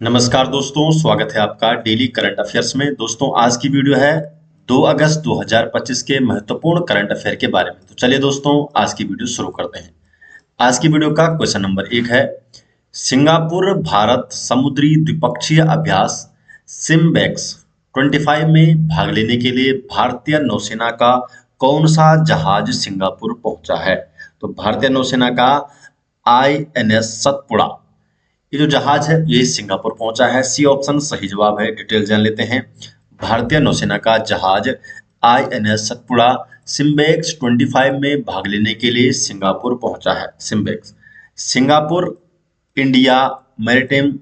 नमस्कार दोस्तों, स्वागत है आपका डेली करंट अफेयर्स में। दोस्तों, आज की वीडियो है 2 अगस्त 2025 के महत्वपूर्ण करंट अफेयर के बारे में। तो चलिए दोस्तों, आज की वीडियो शुरू करते हैं। आज की वीडियो का क्वेश्चन नंबर 1 है, सिंगापुर भारत समुद्री द्विपक्षीय अभ्यास सिम्बेक्स 25 में भाग लेने के लिए भारतीय नौसेना का कौन सा जहाज सिंगापुर पहुंचा है? तो भारतीय नौसेना का INS सतपुड़ा, ये जो जहाज है ये सिंगापुर पहुंचा है। सी ऑप्शन सही जवाब है। डिटेल जान लेते हैं। भारतीय नौसेना का जहाज INS सतपुड़ा सिम्बेक्स 25 में भाग लेने के लिए सिंगापुर पहुंचा है। SIMBEX Singapore India maritime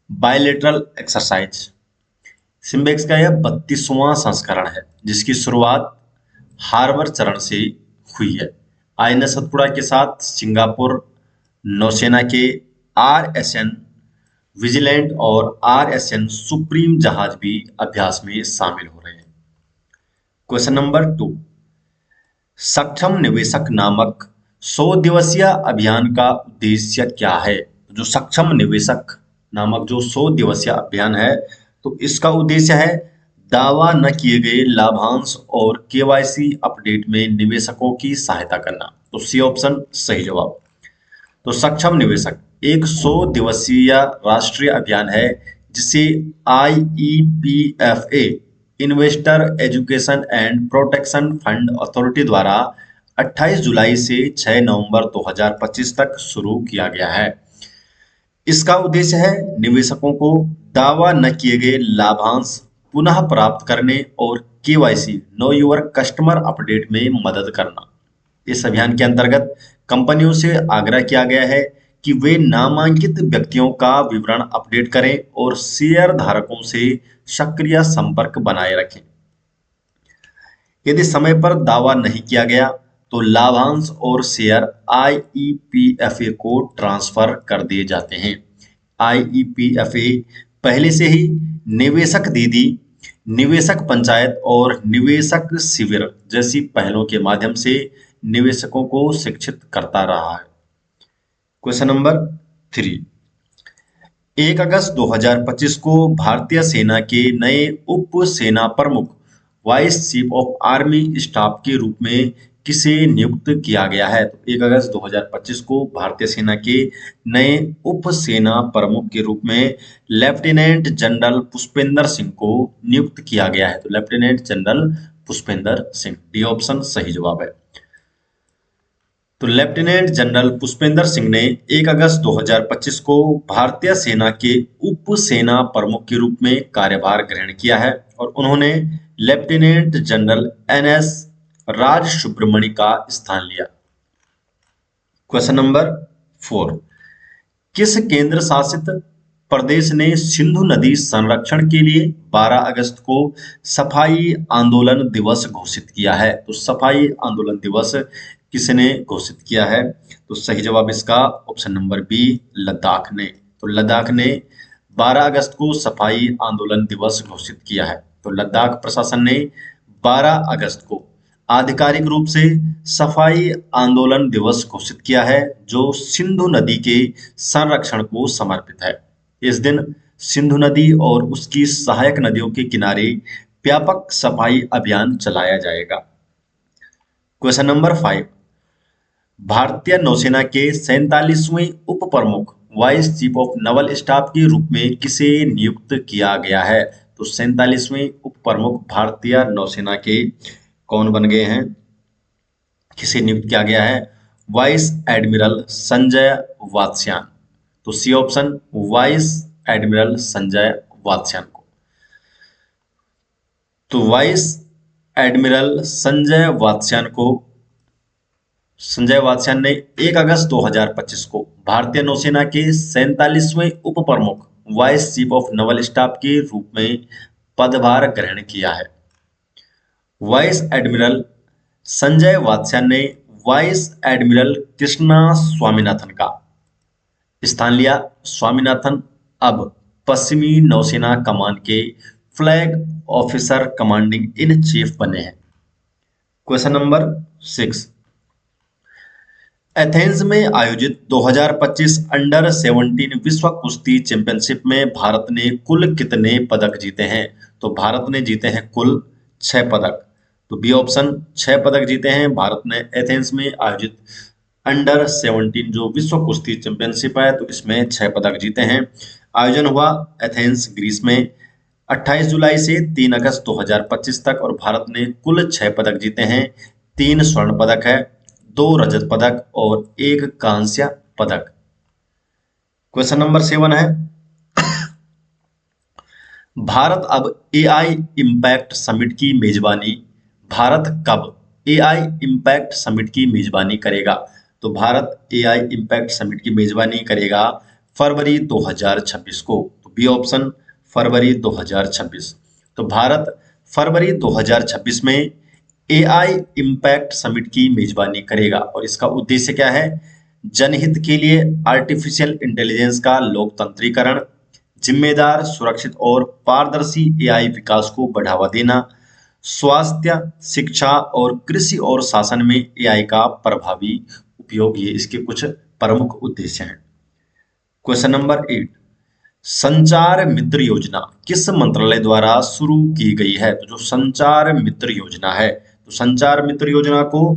bilateral exercise. SIMBEX का यह 32वां संस्करण है जिसकी शुरुआत हार्बर चरण से हुई है। INS सतपुड़ा के साथ सिंगापुर नौसेना के RSN विजिलेंट और RSN सुप्रीम जहाज भी अभ्यास में शामिल हो रहे हैं। क्वेश्चन नंबर 2, सक्षम निवेशक नामक 100 दिवसीय अभियान का उद्देश्य क्या है? जो सक्षम निवेशक नामक जो 100 दिवसीय अभियान है, तो इसका उद्देश्य है दावा न किए गए लाभांश और KYC अपडेट में निवेशकों की सहायता करना। तो सी ऑप्शन सही जवाब। तो सक्षम निवेशक एक 100 दिवसीय राष्ट्रीय अभियान है जिसे IEPFA investor education and protection fund authority द्वारा 28 जुलाई से 6 नवंबर 2025 तक शुरू किया गया है। इसका उद्देश्य है निवेशकों को दावा न किए गए लाभांश पुनः प्राप्त करने और KYC know your customer update में मदद करना। इस अभियान के अंतर्गत कंपनियों से आग्रह किया गया है कि वे नामांकित व्यक्तियों का विवरण अपडेट करें और शेयर धारकों से सक्रिय संपर्क बनाए रखें। यदि समय पर दावा नहीं किया गया तो लाभांश और शेयर IEPFA को ट्रांसफर कर दिए जाते हैं। IEPFA पहले से ही निवेशक दीदी, निवेशक पंचायत और निवेशक शिविर जैसी पहलों के माध्यम से निवेशकों को शिक्षित करता रहा है। क्वेश्चन नंबर 3, 1 अगस्त 2025 को भारतीय सेना के नए उप सेना प्रमुख vice chief of army staff के रूप में किसे नियुक्त किया गया है? तो 1 अगस्त 2025 को भारतीय सेना के नए उप सेना प्रमुख के रूप में लेफ्टिनेंट जनरल पुष्पेंद्र सिंह को नियुक्त किया गया है। तो lieutenant general Pushpendra Singh, D option सही जवाब है। तो लेफ्टिनेंट जनरल पुष्पेंद्र सिंह ने 1 अगस्त 2025 को भारतीय सेना के उप सेना प्रमुख के रूप में कार्यभार ग्रहण किया है और उन्होंने लेफ्टिनेंट जनरल NS राज सुब्रमणि का स्थान लिया। क्वेश्चन नंबर 4, किस केंद्र शासित प्रदेश ने सिंधु नदी संरक्षण के लिए 12 अगस्त को सफाई आंदोलन दिवस घोषित किया है? तो सफाई आंदोलन दिवस किसने घोषित किया है? तो सही जवाब इसका ऑप्शन नंबर बी, लद्दाख ने। तो लद्दाख ने 12 अगस्त को सफाई आंदोलन दिवस घोषित किया है। तो लद्दाख प्रशासन ने 12 अगस्त को आधिकारिक रूप से सफाई आंदोलन दिवस घोषित किया है जो सिंधु नदी के संरक्षण को समर्पित है। इस दिन सिंधु नदी और उसकी सहायक नदियों के किनारे व्यापक सफाई अभियान चलाया जाएगा। क्वेश्चन नंबर 5, भारतीय नौसेना के 47वें उप प्रमुख vice chief of Naval staff के रूप में किसे नियुक्त किया गया है? तो 47वें उप प्रमुख भारतीय नौसेना के कौन बन गए हैं, किसे नियुक्त किया गया है? Vice admiral Sanjay Vatsyayan. तो C option, vice admiral Sanjay Vatsyayan को। तो वाइस एडमिरल संजय वात्स्यायन ने 1 अगस्त 2025 को भारतीय नौसेना के 47वें उप प्रमुख vice chief of Naval staff के रूप में पदभार ग्रहण किया है। वाइस एडमिरल संजय वात्स्यायन ने वाइस एडमिरल कृष्णा स्वामीनाथन का स्थान लिया। स्वामीनाथन अब पश्चिमी नौसेना कमान के flag officer commanding in chief बने हैं। क्वेश्चन नंबर 6, एथेंस में आयोजित 2025 अंडर 17 विश्व कुश्ती चैंपियनशिप में भारत ने कुल कितने पदक जीते हैं? तो भारत ने जीते हैं कुल 6 पदक। तो बी ऑप्शन, 6 पदक जीते हैं भारत ने एथेंस में आयोजित अंडर 17 जो विश्व कुश्ती चैंपियनशिप है, तो इसमें 6 पदक जीते हैं। आयोजन हुआ एथेंस ग्रीस में 28 जुलाई से 3 अगस्त 2025 तक और भारत ने कुल 6 पदक जीते हैं। 3 स्वर्ण पदक है, 2 रजत पदक और 1 कांस्य पदक। क्वेश्चन नंबर 7 है, भारत अब एआई इम्पैक्ट समिट की मेजबानी भारत कब एआई इम्पैक्ट समिट की मेजबानी करेगा? तो भारत एआई इम्पैक्ट समिट की मेजबानी करेगा फरवरी 2026 को। तो बी ऑप्शन, फरवरी 2026। तो भारत फरवरी 2026 में एआई इम्पैक्ट समिट की मेजबानी करेगा और इसका उद्देश्य क्या है? जनहित के लिए आर्टिफिशियल इंटेलिजेंस का लोकतंत्रीकरण, जिम्मेदार, सुरक्षित और पारदर्शी एआई विकास को बढ़ावा देना, स्वास्थ्य, शिक्षा और कृषि और शासन में एआई का प्रभावी उपयोग, ये इसके कुछ प्रमुख उद्देश्य हैं। क्वेश्चन नंबर 8, संचार मित्र योजना किस मंत्रालय द्वारा शुरू की गई है? तो जो संचार मित्र योजना है, तो संचार मित्र योजना को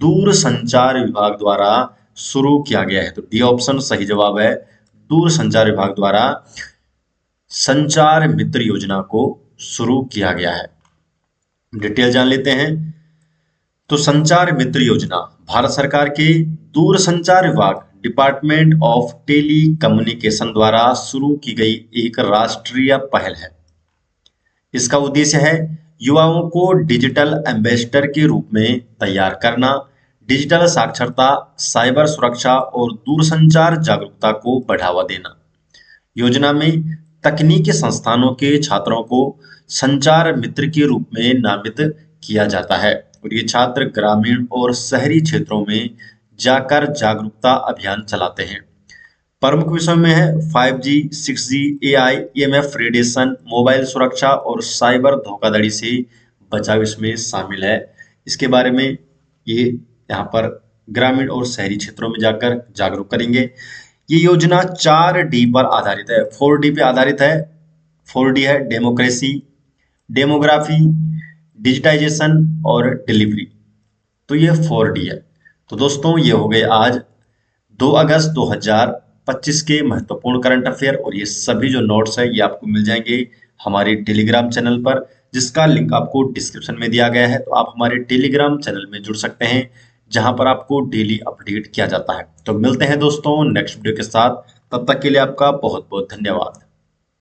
दूर संचार विभाग द्वारा शुरू किया गया है। तो डी ऑप्शन सही जवाब है, दूर संचार विभाग द्वारा संचार मित्र योजना को शुरू किया गया है। डिटेल जान लेते हैं। तो संचार मित्र योजना भारत सरकार के दूर संचार विभाग डिपार्टमेंट ऑफ टेली कम्युनिकेशन द्वारा शुरू की गई एक राष्ट्रीय पहल है। इसका उद्देश्य है युवाओं को डिजिटल एम्बेसडर के रूप में तैयार करना, डिजिटल साक्षरता, साइबर सुरक्षा और दूरसंचार जागरूकता को बढ़ावा देना। योजना में तकनीकी संस्थानों के छात्रों को संचार मित्र के रूप में नामित किया जाता है और ये छात्र ग्रामीण और शहरी क्षेत्रों में जाकर जागरूकता अभियान चलाते हैं। प्रमुख विषयों में है 5G, 6G, AI, EMF radiation, mobile सुरक्षा और साइबर धोखाधड़ी से बचाव इसमें शामिल है। इसके बारे में ये यहाँ पर ग्रामीण और शहरी क्षेत्रों में जाकर जागरूक करेंगे। ये योजना 4D पर आधारित है, 4D पे आधारित है। 4D है डेमोक्रेसी, डेमोग्राफी, डिजिटाइजेशन और डिलीवरी। तो ये 4D है। तो दोस्तों ये हो गए आज 2 अगस्त 2025 के महत्वपूर्ण करंट अफेयर और ये सभी जो नोट्स है ये आपको मिल जाएंगे हमारे टेलीग्राम चैनल पर, जिसका लिंक आपको डिस्क्रिप्शन में दिया गया है। तो आप हमारे टेलीग्राम चैनल में जुड़ सकते हैं जहां पर आपको डेली अपडेट किया जाता है। तो मिलते हैं दोस्तों नेक्स्ट वीडियो के साथ, तब तक के लिए आपका बहुत बहुत धन्यवाद।